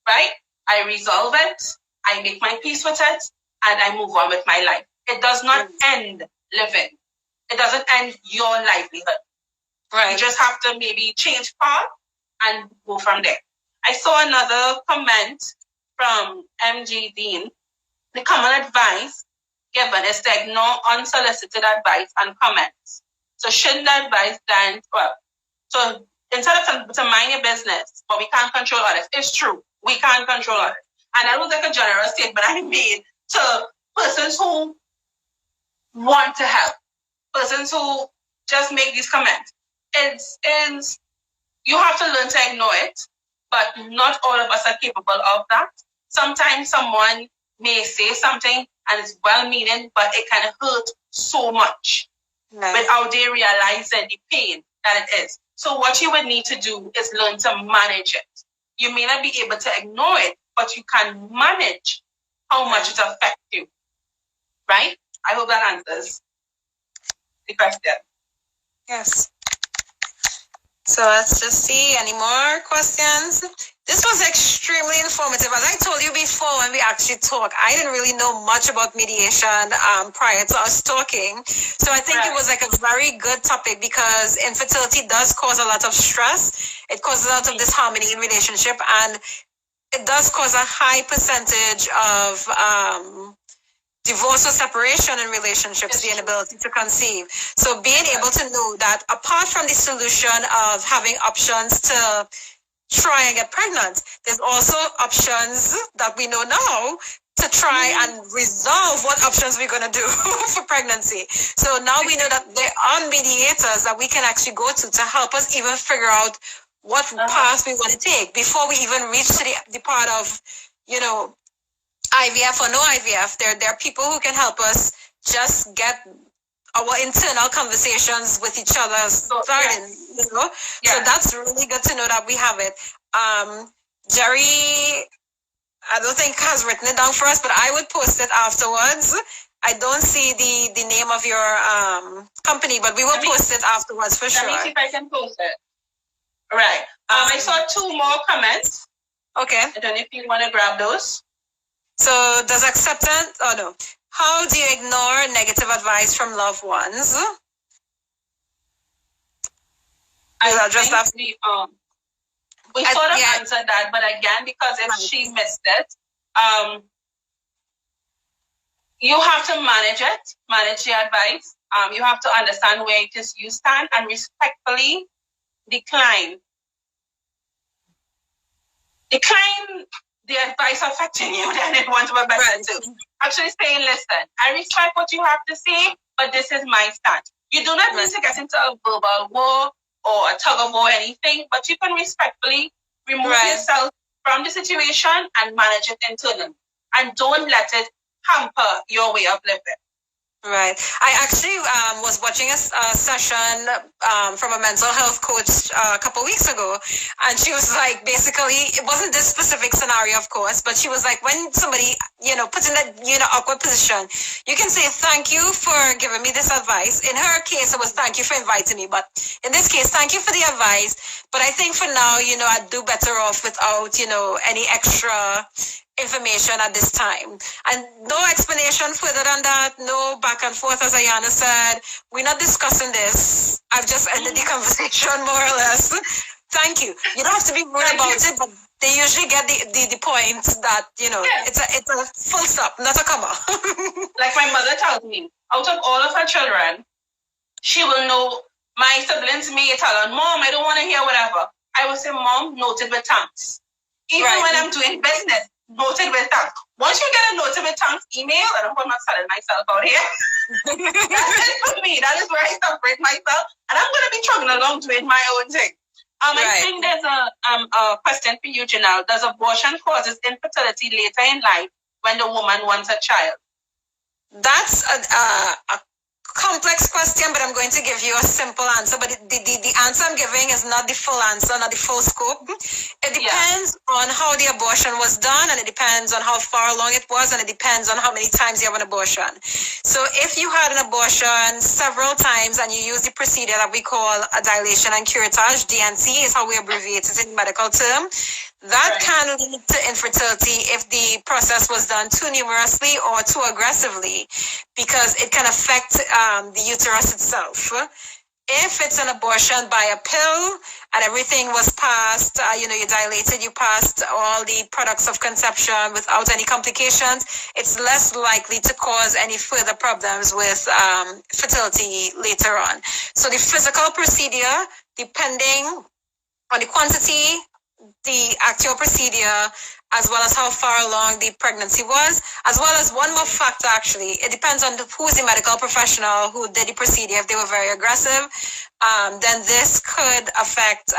S2: Right? I resolve it. I make my peace with it. and I move on with my life. It does not end living. It doesn't end your livelihood.
S1: Right.
S2: You just have to maybe change path and go from there. I saw another comment from MG Dean. The common advice given is to ignore unsolicited advice and comments. So shouldn't the advice then, well, so instead of to mind your business, but we can't control others. It's true. We can't control others. And that was like a general statement I made to persons who want to help, persons who just make these comments. It's you have to learn to ignore it, but not all of us are capable of that. Sometimes someone may say something and it's well-meaning, but it can hurt so much without they realizing the pain that it is. So what you would need to do is learn to manage it. You may not be able to ignore it, but you can manage how much it affects you. Right? I hope that answers the question.
S1: Yes. So let's just see any more questions. This was extremely informative. As I told you before when we actually talked, I didn't really know much about mediation prior to us talking. So I think it was like a very good topic because infertility does cause a lot of stress. It causes a lot of disharmony in relationship, and it does cause a high percentage of divorce or separation in relationships, the inability to conceive. So being able to know that apart from the solution of having options to try and get pregnant, there's also options that we know now to try and resolve what options we're going to do for pregnancy. So now we know that there are mediators that we can actually go to help us even figure out what path we want to take before we even reach to the part of, you know, IVF or no IVF. There are people who can help us just get our internal conversations with each other starting, you know? So that's really good to know that we have it. Jerry, I don't think has written it down for us, but I would post it afterwards. I don't see the name of your company, but we will post it afterwards for sure.
S2: Let me see if I can post it. Right. I saw 2 more comments.
S1: Okay.
S2: I don't know if you want to grab those.
S1: So does acceptance, how do you ignore negative advice from loved ones?
S2: I just have to, we sort of answered that, but again, because if she missed it, you have to manage the advice. You have to understand where it is you stand and respectfully decline the advice affecting you that it wants to be better too. Actually saying, listen, I respect what you have to say, but this is my stand. You do not need to get into a verbal war or a tug of war or anything, but you can respectfully remove yourself from the situation and manage it internally. And don't let it hamper your way of living.
S1: Right. I actually was watching a session from a mental health coach a couple of weeks ago, and she was like, basically, it wasn't this specific scenario, of course, but she was like, when somebody, puts in that, awkward position, you can say, thank you for giving me this advice. In her case, it was thank you for inviting me, but in this case, thank you for the advice. But I think for now, I'd do better off without, any extra information at this time, and no explanation further than that, no back and forth. As Ayana said, we're not discussing this. I've just ended the conversation more or less. Thank you. You don't have to be rude about it, but they usually get the point that it's a full stop, not a comma.
S2: Like my mother tells me, out of all of her children, she will know. My siblings may tell her, Mom, I don't want to hear whatever. I will say, Mom, noted with thanks. Even when I'm doing business, noted with thanks. Once you get a noted with thanks email, and I'm not selling myself out here. That's it for me. That is where I separate myself, and I'm going to be chugging along doing my own thing. I think there's a question for you, Janelle. Does abortion causes infertility later in life when the woman wants a child?
S1: That's a complex question, but I'm going to give you a simple answer. But the answer I'm giving is not the full answer, not the full scope. It depends on how the abortion was done, and it depends on how far along it was, and it depends on how many times you have an abortion. So if you had an abortion several times and you use the procedure that we call a dilation and curettage, DNC is how we abbreviate it in medical term, that can lead to infertility if the process was done too numerously or too aggressively, because it can affect the uterus itself. If it's an abortion by a pill and everything was passed, you dilated, you passed all the products of conception without any complications, it's less likely to cause any further problems with fertility later on. So the physical procedure, depending on the quantity, the actual procedure, as well as how far along the pregnancy was, as well as one more factor actually. It depends on who's the medical professional who did the procedure. If they were very aggressive, then this could affect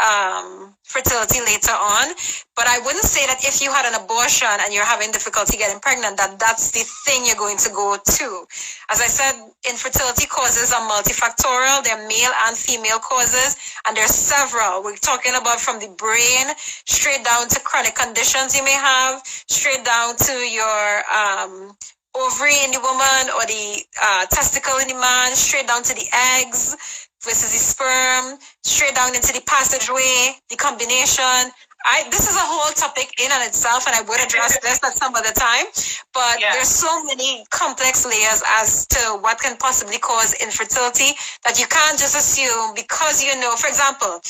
S1: fertility later on. But I wouldn't say that if you had an abortion and you're having difficulty getting pregnant, that's the thing you're going to go to. As I said, infertility causes are multifactorial. They're male and female causes, and there's several. We're talking about from the brain straight down to chronic conditions you may have, straight down to your ovary in the woman or the testicle in the man, straight down to the eggs versus the sperm, straight down into the passageway, the combination. This is a whole topic in and itself, and I would address this at some other time, but there's so many complex layers as to what can possibly cause infertility that you can't just assume because for example,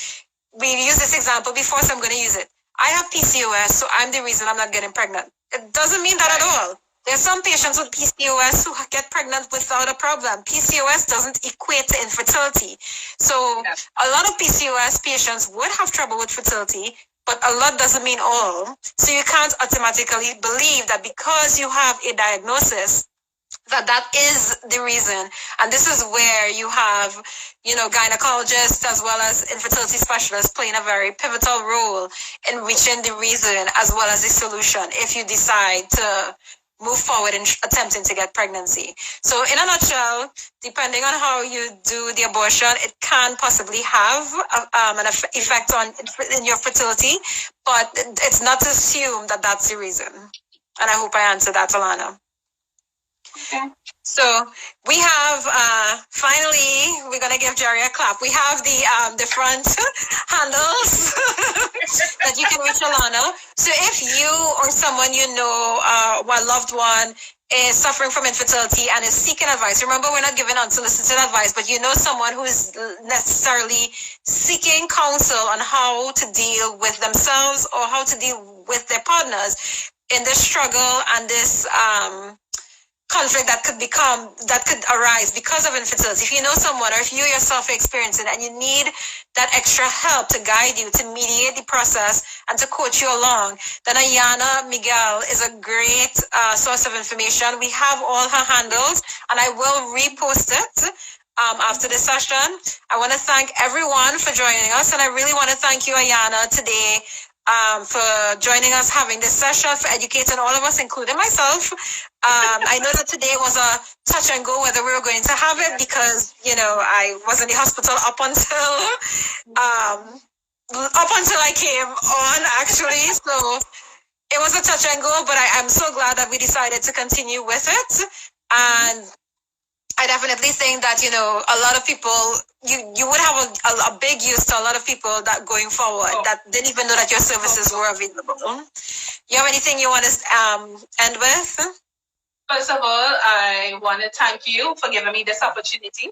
S1: we used this example before, so I'm going to use it. I have PCOS, so I'm the reason I'm not getting pregnant. It doesn't mean that at all. There's some patients with PCOS who get pregnant without a problem. PCOS doesn't equate to infertility. So a lot of PCOS patients would have trouble with fertility, but a lot doesn't mean all. So you can't automatically believe that because you have a diagnosis, that is the reason. And this is where you have, gynecologists as well as infertility specialists playing a very pivotal role in reaching the reason as well as the solution if you decide to move forward in attempting to get pregnancy. So in a nutshell, depending on how you do the abortion, it can possibly have an effect in your fertility, but it's not to assume that that's the reason. And I hope I answered that, Alana. Okay. So we have, finally, we're going to give Jerry a clap. We have the front handles that you can reach Alana. So if you or someone one loved one is suffering from infertility and is seeking advice, remember we're not giving unsolicited advice, but someone who is necessarily seeking counsel on how to deal with themselves or how to deal with their partners in this struggle and this conflict that could arise because of infertility. If you know someone or if you yourself are experiencing and you need that extra help to guide you, to mediate the process and to coach you along, then Ayana Miguel is a great source of information. We have all her handles and I will repost it after this session. I want to thank everyone for joining us, and I really want to thank you, Ayana, today for joining us, having this session, for educating all of us, including myself. I know that today was a touch and go whether we were going to have it because, I was in the hospital up until I came on, actually. So it was a touch and go, but I'm so glad that we decided to continue with it. And I definitely think that, a lot of people, you would have a big use to a lot of people that going forward that didn't even know that your services were available. You have anything you want to end with?
S2: First of all, I want to thank you for giving me this opportunity.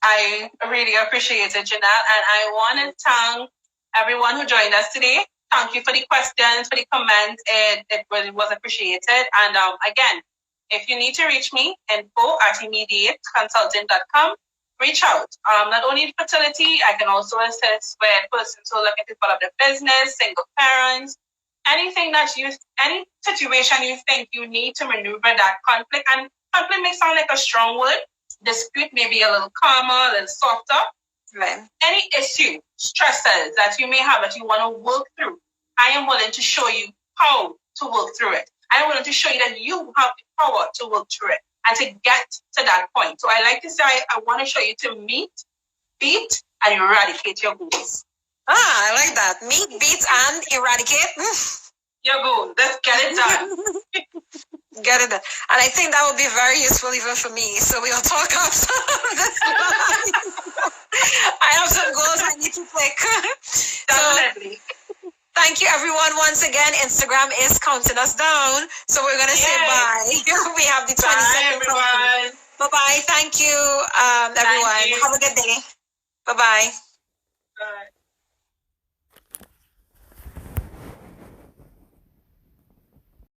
S2: I really appreciate it, Janelle, and I want to thank everyone who joined us today. Thank you for the questions, for the comments. It really was appreciated. And again, if you need to reach me, info@immediateconsulting.com. Reach out. Not only fertility, I can also assist with persons who are looking to develop their business, single parents, any situation you think you need to maneuver that conflict. And conflict may sound like a strong word. Dispute may be a little calmer, a little softer.
S1: Right.
S2: Any issue, stresses that you may have that you want to work through, I am willing to show you how to work through it. I am willing to show you that you have the power to work through it and to get to that point. So I like to say, I want to show you to meet, beat, and eradicate your goals.
S1: I like that. Meet, beat, and eradicate.
S2: Your goals. Let's get it done.
S1: Get it done. And I think that would be very useful even for me. So we'll talk after this live. I have some goals I need to click.
S2: Definitely.
S1: So, thank you, everyone. Once again, Instagram is counting us down. So we're going to say bye. We have the 20
S2: Bye,
S1: seconds.
S2: everyone.
S1: Bye-bye. Thank you, everyone.
S2: Thank you.
S1: Have a good day. Bye-bye.